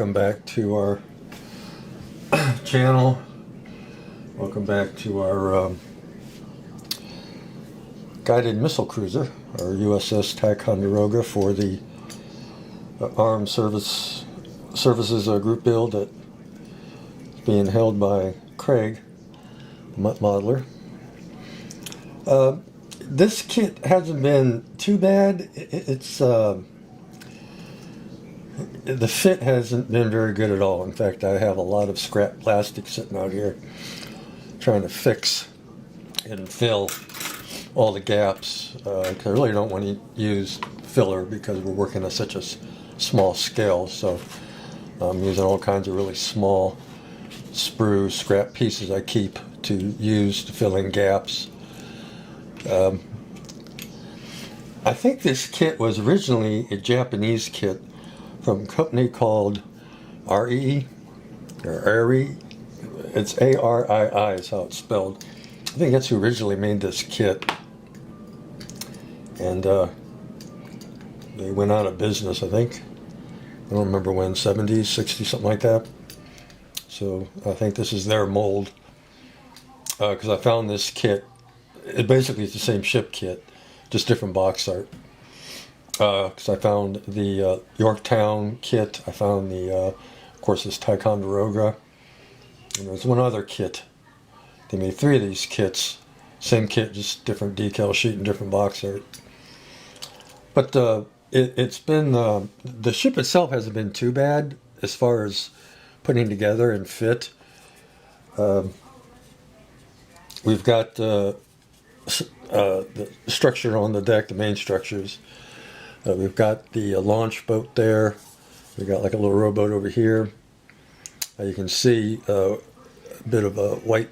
welcome back to our channel. Welcome back to our guided missile cruiser, our USS Ticonderoga, for the Armed Services group build that's being held by Craig, the Mutt Modeler. This kit hasn't been too bad. It's the fit hasn't been very good at all. In fact, I have a lot of scrap plastic sitting out here trying to fix and fill all the gaps. 'Cause I really don't want to use filler because we're working at such a small scale. So I'm using all kinds of really small sprue scrap pieces I keep to use to fill in gaps. I think this kit was originally a Japanese kit from a company called RE, or ARI. It's ARII is how it's spelled. I think that's who originally made this kit. And they went out of business, I think. I don't remember when, 70s, 60s, something like that. So I think this is their mold. Because I found this kit, it basically is the same ship kit, just different box art. Because I found the Yorktown kit, I found the, of course, this Ticonderoga, and there's one other kit. They made 3 of these kits, same kit, just different decal sheet and different box art. But it's been, the ship itself hasn't been too bad as far as putting together and fit. We've got the structure on the deck, the main structures. We've got the launch boat there. We've got like a little rowboat over here. You can see a bit of a white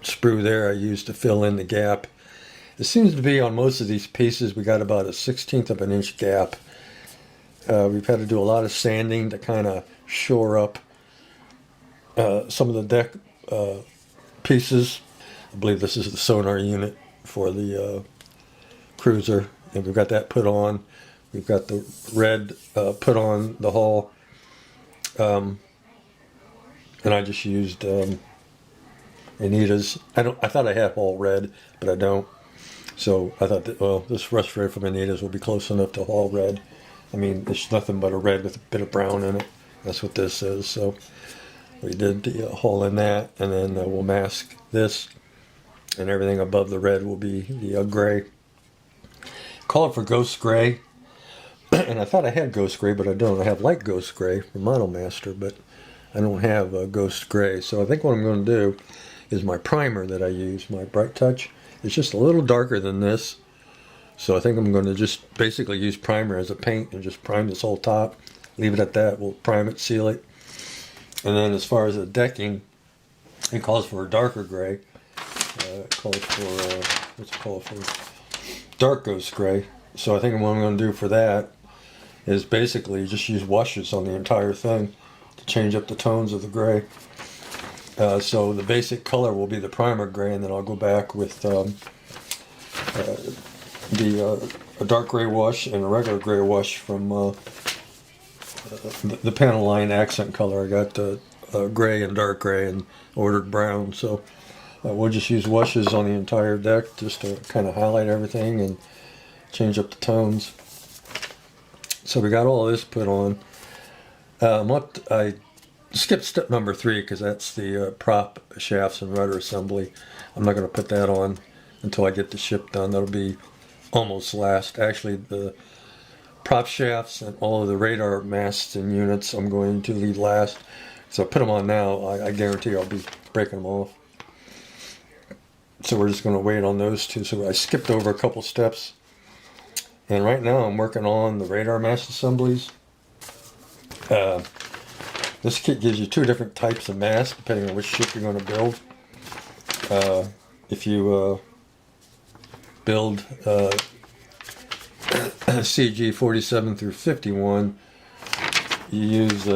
sprue there I used to fill in the gap. It seems to be on most of these pieces we got about a 1/16 of an inch gap. We've had to do a lot of sanding to kind of shore up some of the deck pieces. I believe this is the sonar unit for the cruiser, and we've got that put on. We've got the red put on the hull, and I just used Anita's. I thought I had hull red, but I don't. So I thought that, well, this rust red from Anita's will be close enough to hull red. I mean, it's nothing but a red with a bit of brown in it. That's what this is. So we did the hull in that, and then we'll mask this, and everything above the red will be the gray. Call it for Ghost Gray. And I thought I had Ghost Gray, but I don't. I have light Ghost Gray from Model Master, but I don't have Ghost Gray. So I think what I'm going to do is my primer that I use, my Bright Touch, is just a little darker than this. So I think I'm going to just basically use primer as a paint and just prime this whole top. Leave it at that. We'll prime it, seal it. And then as far as the decking, it calls for a darker gray. It calls for, what's it called for? Dark Ghost Gray. So I think what I'm going to do for that is basically just use washes on the entire thing to change up the tones of the gray. So the basic color will be the primer gray, and then I'll go back with a dark gray wash and a regular gray wash from the panel line accent color. I got gray and dark gray and ordered brown. So we'll just use washes on the entire deck just to kind of highlight everything and change up the tones. So we got all this put on. I skipped step number 3 because that's the prop shafts and rudder assembly. I'm not going to put that on until I get the ship done. That'll be almost last. Actually, the prop shafts and all of the radar masts and units I'm going to leave last. So I put them on now. I guarantee I'll be breaking them off. So we're just going to wait on those two. So I skipped over a couple steps. And right now I'm working on the radar mast assemblies. This kit gives you 2 different types of masts depending on which ship you're going to build. If you build CG 47 through 51, you use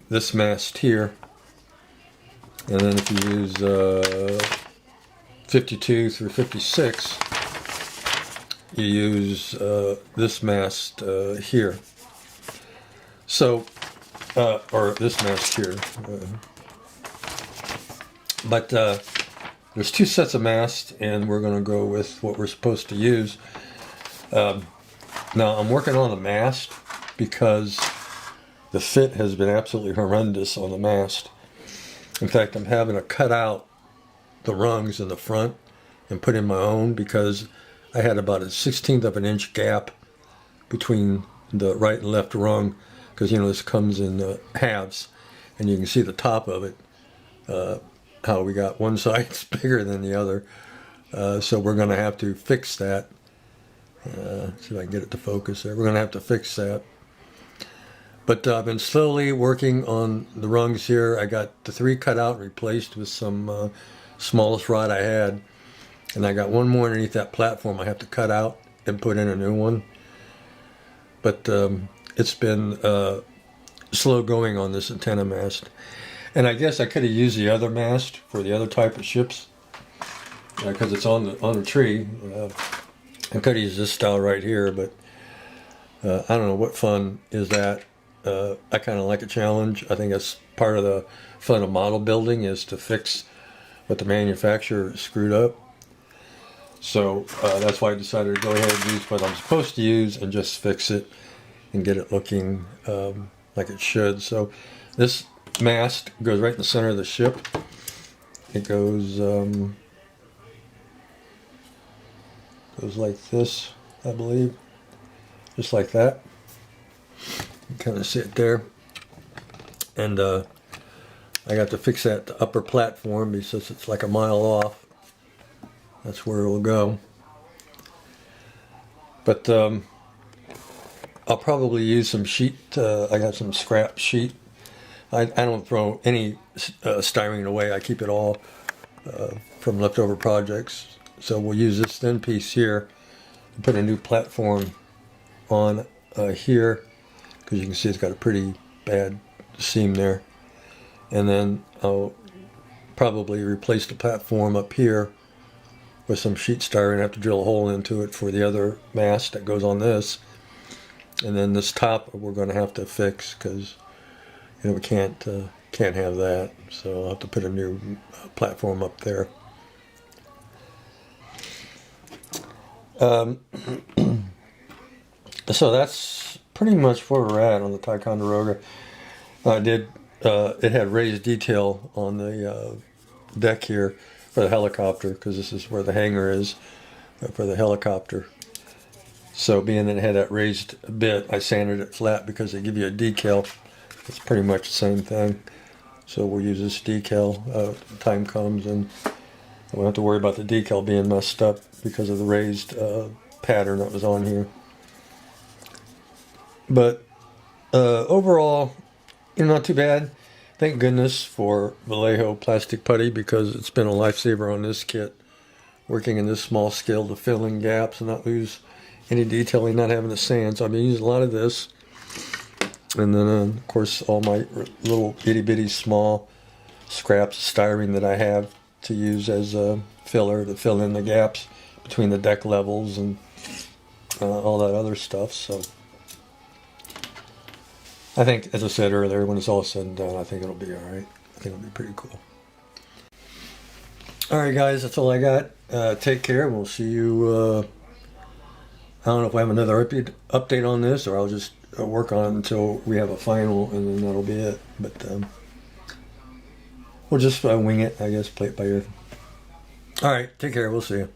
this mast here. And then if you use 52 through 56, you use this mast here. So or this mast here. But there's 2 sets of masts, and we're going to go with what we're supposed to use. Now I'm working on the mast because the fit has been absolutely horrendous on the mast. In fact, I'm having to cut out the rungs in the front and put in my own because I had about a 1/16 of an inch gap between the right and left rung, because this comes in halves, and you can see the top of it, how we got one side's bigger than the other. So we're going to have to fix that. See if I can get it to focus there. We're going to have to fix that. But I've been slowly working on the rungs here. I got the 3 cut out and replaced with some smallest rod I had. And I got one more underneath that platform I have to cut out and put in a new one. But it's been slow going on this antenna mast. And I guess I could have used the other mast for the other type of ships, because it's on the tree. I could have used this style right here, but I don't know, what fun is that? I kind of like a challenge. I think that's part of the fun of model building, is to fix what the manufacturer screwed up. So that's why I decided to go ahead and use what I'm supposed to use and just fix it and get it looking like it should. So this mast goes right in the center of the ship. It goes like this, I believe, just like that. You kind of see it there. And I got to fix that upper platform because it's like a mile off. That's where it will go. But I'll probably use some sheet. I got some scrap sheet. I don't throw any styrene away. I keep it all from leftover projects. So we'll use this thin piece here and put a new platform on here, because you can see it's got a pretty bad seam there. And then I'll probably replace the platform up here with some sheet styrene. I have to drill a hole into it for the other mast that goes on this. And then this top we're going to have to fix, because we can't have that. So I'll have to put a new platform up there. So that's pretty much where we're at on the Ticonderoga. It had raised detail on the deck here for the helicopter, because this is where the hangar is for the helicopter. So being that it had that raised bit, I sanded it flat because they give you a decal. It's pretty much the same thing. So we'll use this decal when time comes, and we won't have to worry about the decal being messed up because of the raised pattern that was on here. But overall, not too bad. Thank goodness for Vallejo plastic putty, because it's been a lifesaver on this kit, working in this small scale to fill in gaps and not lose any detailing, not having to sand. So I've been using a lot of this. And then, of course, all my little itty-bitty small scraps of styrene that I have to use as a filler to fill in the gaps between the deck levels and all that other stuff. So I think, as I said earlier, when it's all said and done, I think it'll be all right. I think it'll be pretty cool. All right, guys, that's all I got. Take care, and we'll see you. I don't know if I have another update on this, or I'll just work on it until we have a final, and then that'll be it. But we'll just wing it, I guess, play it by ear. All right, take care. We'll see you.